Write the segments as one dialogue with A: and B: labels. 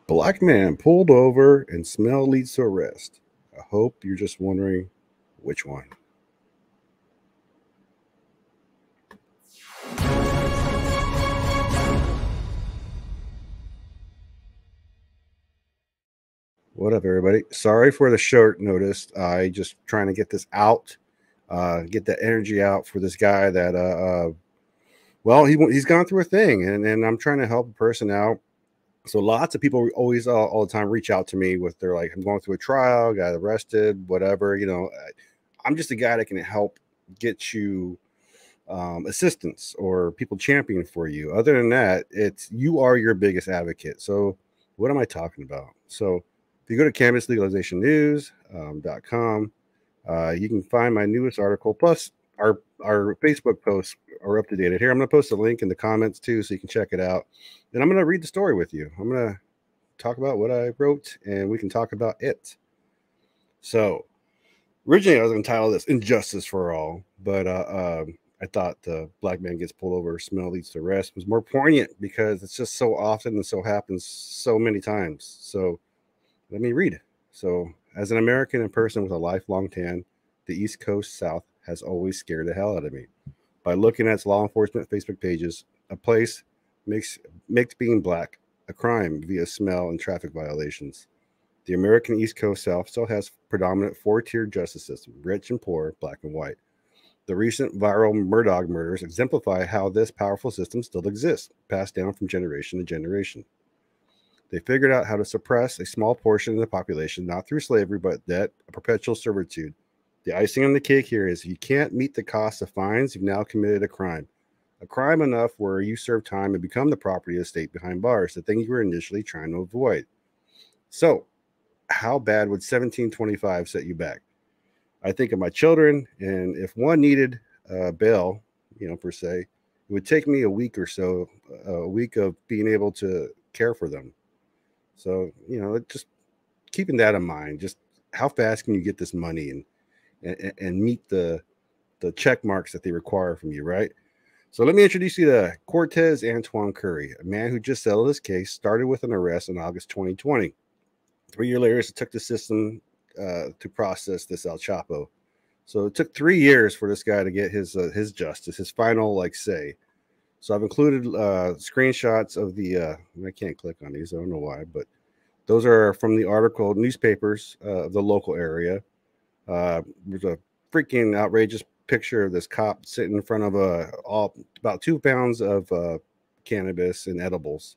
A: Black man pulled over and smell leads to arrest. I hope you're just wondering which one. What up, everybody? Sorry for the short notice. I just trying to get this out, get that energy out for this guy that, well, he's gone through a thing, and I'm trying to help a person out. So lots of people always all the time reach out to me with they're like, I'm going through a trial, got arrested, whatever. I'm just a guy that can help get you assistance or people championing for you. Other than that, it's you are your biggest advocate. So what am I talking about? So if you go to cannabislegalizationnews.com, you can find my newest article. Plus, our Facebook posts are up to date. Here, I'm going to post a link in the comments too, so you can check it out. And I'm going to read the story with you. I'm going to talk about what I wrote, and we can talk about it. So originally, I was going to title this "Injustice for All," but I thought the black man gets pulled over, smell leads to arrest was more poignant because it's just so often and so happens so many times. So let me read. So, as an American and person with a lifelong tan, the East Coast South has always scared the hell out of me. By looking at its law enforcement Facebook pages, a place makes being black a crime via smell and traffic violations. The American East Coast South still has predominant four-tier justice system, rich and poor, black and white. The recent viral Murdoch murders exemplify how this powerful system still exists, passed down from generation to generation. They figured out how to suppress a small portion of the population, not through slavery, but debt, a perpetual servitude. The icing on the cake here is you can't meet the cost of fines, you've now committed a crime. A crime enough where you serve time and become the property of the state behind bars, the thing you were initially trying to avoid. So, how bad would 1725 set you back? I think of my children, and if one needed bail, per se, it would take me a week or so, a week of being able to care for them. So, just keeping that in mind, just how fast can you get this money and meet the check marks that they require from you, right? So let me introduce you to Cortez Antwan Currie, a man who just settled his case, started with an arrest in August 2020. 3 years later, it took the system to process this El Chapo. So it took 3 years for this guy to get his justice, his final say. So I've included screenshots of the. I can't click on these. I don't know why, but those are from the article newspapers of the local area. There's a freaking outrageous picture of this cop sitting in front of about 2 pounds of cannabis and edibles.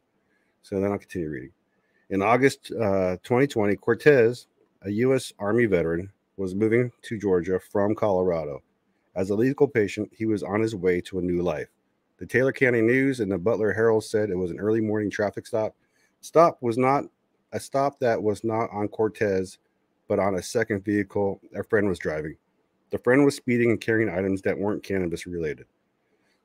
A: So then I'll continue reading. In August 2020, Cortez, a U.S. Army veteran, was moving to Georgia from Colorado. As a legal patient, he was on his way to a new life. The Taylor County News and the Butler Herald said it was an early morning traffic stop. Stop that was not on Cortez, but on a second vehicle a friend was driving. The friend was speeding and carrying items that weren't cannabis related.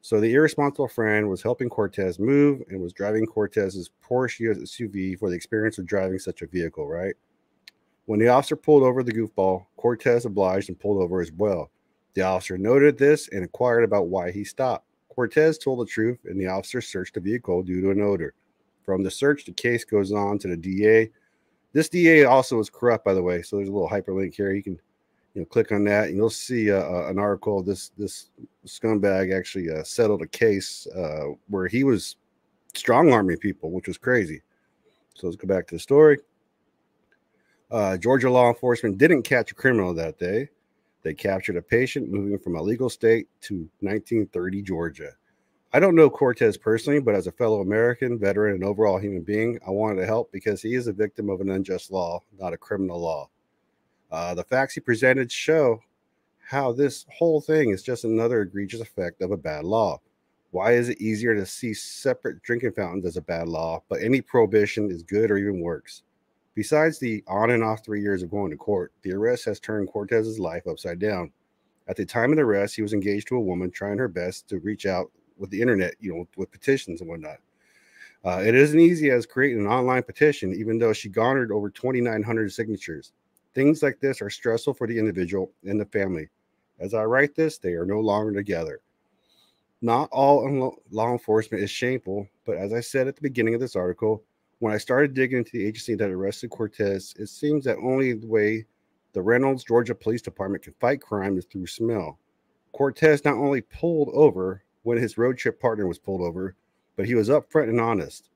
A: So the irresponsible friend was helping Cortez move and was driving Cortez's Porsche SUV for the experience of driving such a vehicle, right? When the officer pulled over the goofball, Cortez obliged and pulled over as well. The officer noted this and inquired about why he stopped. Cortez told the truth, and the officer searched the vehicle due to an odor. From the search, the case goes on to the DA. This DA also is corrupt, by the way, so there's a little hyperlink here. You can click on that, and you'll see an article. This scumbag actually settled a case where he was strong arming people, which was crazy. So let's go back to the story. Georgia law enforcement didn't catch a criminal that day. They captured a patient moving from a legal state to 1930 Georgia. I don't know Cortez personally, but as a fellow American, veteran, and overall human being, I wanted to help because he is a victim of an unjust law, not a criminal law. The facts he presented show how this whole thing is just another egregious effect of a bad law. Why is it easier to see separate drinking fountains as a bad law, but any prohibition is good or even worse? Besides the on and off 3 years of going to court, the arrest has turned Cortez's life upside down. At the time of the arrest, he was engaged to a woman trying her best to reach out with the internet, with petitions and whatnot. It isn't easy as creating an online petition, even though she garnered over 2,900 signatures. Things like this are stressful for the individual and the family. As I write this, they are no longer together. Not all law enforcement is shameful, but as I said at the beginning of this article, When I started digging into the agency that arrested Cortez, it seems that only the way the Reynolds, Georgia Police Department can fight crime is through smell. Cortez not only pulled over when his road trip partner was pulled over, but he was upfront and honest.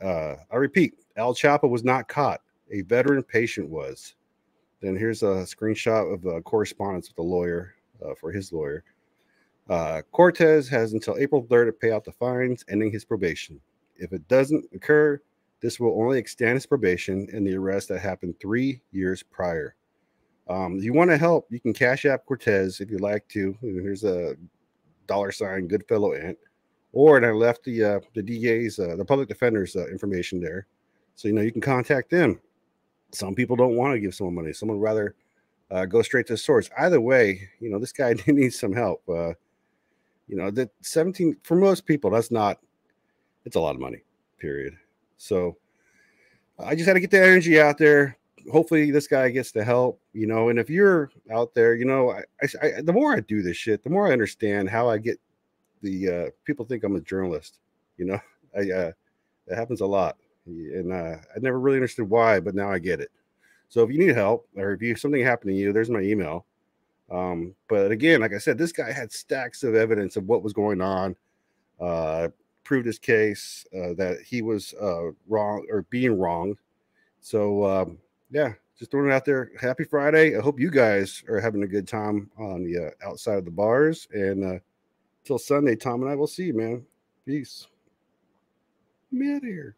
A: I repeat, Al Chapo was not caught. A veteran patient was. Then here's a screenshot of the correspondence with the lawyer for his lawyer. Cortez has until April 3rd to pay out the fines, ending his probation. If it doesn't occur, this will only extend his probation and the arrest that happened 3 years prior. If you want to help, you can Cash App Cortez if you'd like to. Here's a $ Goodfellow Ant. Or, and I left the DA's, the public defender's information there. So, you can contact them. Some people don't want to give someone money. Some would rather go straight to the source. Either way, this guy needs some help. That 17, for most people, it's a lot of money, period. So I just had to get the energy out there. Hopefully this guy gets the help, and if you're out there, the more I do this shit, the more I understand how I get the people think I'm a journalist. That happens a lot. And I never really understood why, but now I get it. So if you need help or if something happened to you, there's my email. But again, like I said, this guy had stacks of evidence of what was going on. Proved his case that he was wrong or being wronged. So yeah, just throwing it out there. Happy Friday. I hope you guys are having a good time on the outside of the bars. And till Sunday, Tom and I will see you, man. Peace. Get me out of here.